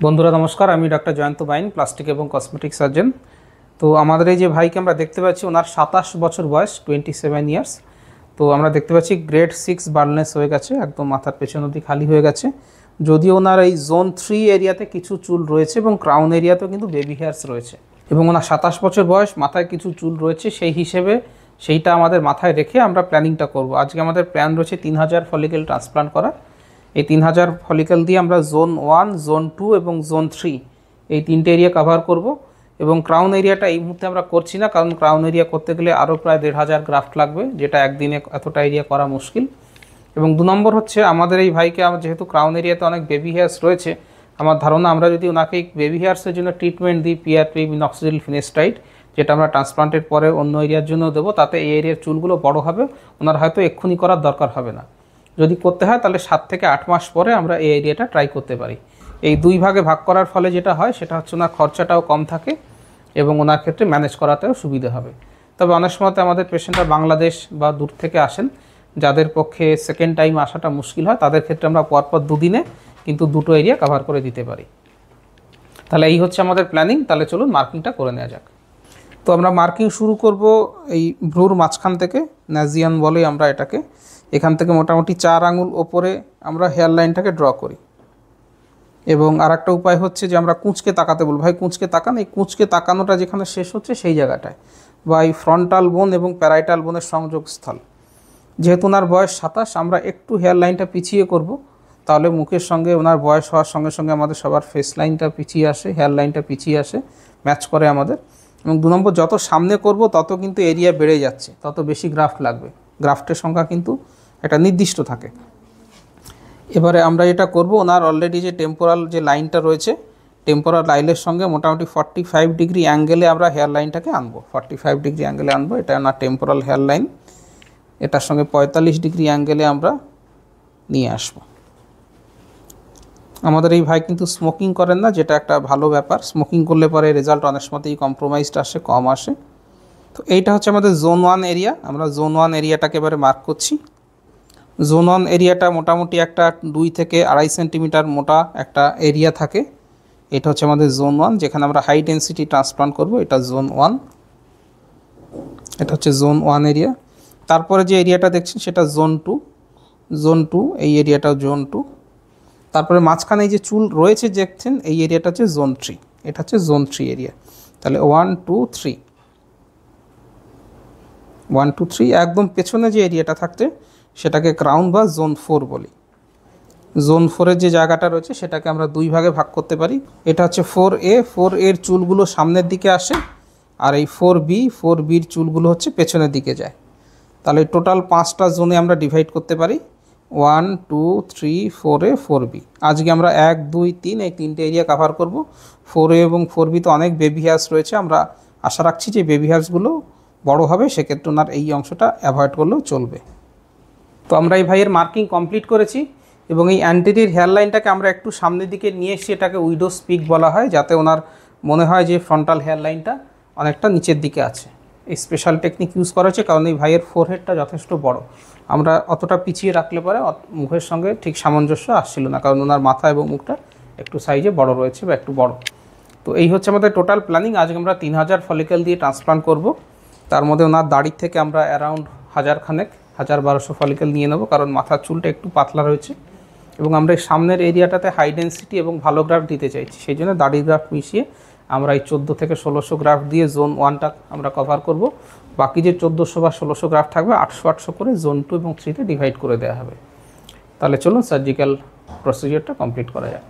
বন্ধুরা নমস্কার, আমি ডক্টর জয়ন্ত বাইন, প্লাস্টিক এবং কসমেটিক সার্জন। তো আমাদের এই যে ভাইকে আমরা দেখতে পাচ্ছি, ওনার 27 বছর বয়স, 27 ইয়ার্স। তো আমরা দেখতে পাচ্ছি গ্রেড 6 বার্ডনেস হয়ে গেছে, একদম মাথার পেছন অবধি খালি হয়ে গেছে। যদিও ওনার এই জোন 3 এরিয়াতে কিছু চুল রয়েছে এবং ক্রাউন এরিয়াতেও কিন্তু বেবি হেয়ার্স রয়েছে, এবং ওনার 27 বছর বয়স, মাথায় কিছু চুল রয়েছে, সেই হিসেবে সেইটা আমাদের মাথায় রেখে আমরা প্ল্যানিংটা করব। আজকে আমাদের প্ল্যান রয়েছে 3000 ফলিকেল ট্রান্সপ্লান্ট করার। এই 3000 ফলিকেল দিয়ে আমরা জোন 1, জোন 2 এবং জোন 3 এই 3টে এরিয়া কভার করব। এবং ক্রাউন এরিয়াটা এই মুহূর্তে আমরা করছি না, কারণ ক্রাউন এরিয়া করতে গেলে আরও প্রায় 1500 গ্রাফট লাগবে, যেটা একদিনে এতটা এরিয়া করা মুশকিল। এবং 2 নম্বর হচ্ছে, আমাদের এই ভাইকে যেহেতু ক্রাউন এরিয়াতে অনেক বেবি হেয়ার্স রয়েছে, আমার ধারণা আমরা যদি ওনাকে বেবি হেয়ার্সের জন্য ট্রিটমেন্ট দিই, PRP মিনক্সিডিল ফিনেস্টাইড, যেটা আমরা ট্রান্সপ্লান্টের পরে অন্য এরিয়ার জন্য দেবো, তাতে এই এরিয়ার চুলগুলো বড় হবে, ওনার হয়তো এক্ষুনি করার দরকার হবে না। যদি করতে হয় তাহলে 7 থেকে 8 মাস পরে আমরা এই এরিয়াটা ট্রাই করতে পারি। এই 2 ভাগে ভাগ করার ফলে যেটা হয় সেটা হচ্ছে ওনার খরচাটাও কম থাকে এবং ওনার ক্ষেত্রে ম্যানেজ করাতেও সুবিধা হবে। তবে অনেক সময় আমাদের পেশেন্টরা বাংলাদেশ বা দূর থেকে আসেন, যাদের পক্ষে সেকেন্ড টাইম আসাটা মুশকিল হয়, তাদের ক্ষেত্রে আমরা পরপর 2 দিনে কিন্তু 2টো এরিয়া কভার করে দিতে পারি। তাহলে এই হচ্ছে আমাদের প্ল্যানিং। তাহলে চলুন মার্কিংটা করে নেওয়া যাক। তো আমরা মার্কিং শুরু করব এই ভ্রুর মাঝখান থেকে, ন্যাজিয়ান বলে আমরা এটাকে। এখান থেকে মোটামুটি 4 আঙুল ওপরে আমরা হেয়ার লাইনটাকে ড্র করি। এবং আরেকটা উপায় হচ্ছে যে আমরা কুঁচকে তাকাতে বলব, ভাই কুঁচকে তাকান। এই কুঁচকে তাকানোটা যেখানে শেষ হচ্ছে সেই জায়গাটায়, বা এই ফ্রন্টাল বোন এবং প্যারাইটাল বোনের সংযোগস্থল। যেহেতু ওনার বয়স 27, আমরা একটু হেয়ার লাইনটা পিছিয়ে করব, তাহলে মুখের সঙ্গে ওনার বয়স হওয়ার সঙ্গে সঙ্গে আমাদের সবার ফেস লাইনটা পিছিয়ে আসে, হেয়ার লাইনটা পিছিয়ে আসে, ম্যাচ করে আমাদের। এবং 2 নম্বর, যত সামনে করব তত কিন্তু এরিয়া বেড়ে যাচ্ছে, তত বেশি গ্রাফট লাগবে। গ্রাফটের সংখ্যা কিন্তু একটা নির্দিষ্ট থাকে। এবারে আমরা এটা করব, ওনার অলরেডি যে টেম্পোরাল যে লাইনটা রয়েছে, টেম্পোরাল লাইনের সঙ্গে মোটামুটি 45 ডিগ্রি অ্যাঙ্গেলে আমরা হেয়ার লাইনটাকে আনবো। 45 ডিগ্রি অ্যাঙ্গেলে আনবো, এটা ওনার টেম্পোরাল হেয়ার লাইন। এটার সঙ্গে 45 ডিগ্রি অ্যাঙ্গেলে আমরা নিয়ে আসব। আমাদের এই ভাই কিন্তু স্মোকিং করেন না, যেটা একটা ভালো ব্যাপার। স্মোকিং করলে পরে রেজাল্ট অনেক সময়তেই কম্প্রোমাইজড আসে, কম আসে। তো এইটা হচ্ছে আমাদের জোন 1 এরিয়া। আমরা জোন 1 এরিয়াটাকে এবারে মার্ক করছি। জোন 1 এরিয়াটা মোটামুটি একটা 2 থেকে 2.5 সেন্টিমিটার মোটা একটা এরিয়া থাকে। এটা হচ্ছে আমাদের জোন 1, যেখানে আমরা হাই ডেন্সিটি ট্রান্সপ্লান্ট করব। এটা জোন 1, এটা হচ্ছে জোন 1 এরিয়া। তারপরে যে এরিয়াটা দেখছেন সেটা জোন 2। জোন 2 এই এরিয়াটাও জোন 2। তারপরে মাঝখানে এই যে চুল রয়েছে দেখছেন, এই এরিয়াটা হচ্ছে জোন 3। এটা হচ্ছে জোন 3 এরিয়া। তাহলে 1 2 3, 1 2 3। একদম পেছনে যে এরিয়াটা থাকছে সেটাকে ক্রাউন বা জোন 4 বলি। জোন 4-এর যে জায়গাটা রয়েছে সেটাকে আমরা 2 ভাগে ভাগ করতে পারি। এটা হচ্ছে 4A। 4A-র চুলগুলো সামনের দিকে আসে, আর এই 4Bর চুলগুলো হচ্ছে পেছনের দিকে যায়। তাহলে টোটাল 5টা জোনে আমরা ডিভাইড করতে পারি, 1 2 3 4A 4B। আজকে আমরা 1 2 3 এই 3টে এরিয়া কভার করব। 4A এবং 4B তো অনেক বেবি হেয়ার্স রয়েছে, আমরা আশা রাখছি যে বেবি হেয়ার্সগুলো বড় হবে, সেক্ষেত্রে ওনার এই অংশটা অ্যাভয়েড করলেও চলবে। তো আমরা এই ভাইয়ের মার্কিং কমপ্লিট করেছি, এবং এই অ্যান্টেরিয়র হেয়ার লাইনটাকে আমরা একটু সামনের দিকে নিয়ে এসে, এটাকে উইডোজ পিক বলা হয়, যাতে ওনার মনে হয় যে ফ্রন্টাল হেয়ার লাইনটা অনেকটা নিচের দিকে আছে। এই স্পেশাল টেকনিক ইউজ করা হচ্ছে, কারণ এই ভাইয়ের ফোরহেডটা যথেষ্ট বড়। আমরা অতটা পিছিয়ে রাখলে পরে মুখের সঙ্গে ঠিক সামঞ্জস্য আসছিল না, কারণ ওনার মাথা এবং মুখটা একটু সাইজে বড় রয়েছে বা একটু বড়। তো এই হচ্ছে আমাদের টোটাল প্ল্যানিং। আজকে আমরা 3000 ফলিকেল দিয়ে ট্রান্সপ্লান্ট করব। তার মধ্যে ওনার দাড়ির থেকে আমরা অ্যারাউন্ড 1000-1200 ফলিকেল নিয়ে নেব, কারণ মাথার চুলটা একটু পাতলা রয়েছে, এবং আমরা এই সামনের এরিয়াটাতে হাই ডেন্সিটি এবং ভালো গ্রাফট দিতে চাইছি। সেই জন্য দাড়ির গ্রাফট মিশিয়ে আমরা এই 14 থেকে 1600 গ্রাফট দিয়ে জোন 1টা আমরা কভার করব। বাকি যে 1400 বা 1600 গ্রাফট থাকবে 800 করে জোন 2 এবং 3-তে ডিভাইড করে দেওয়া হবে। তাহলে চলুন সার্জিক্যাল প্রসিজিওরটা কমপ্লিট করা যাক।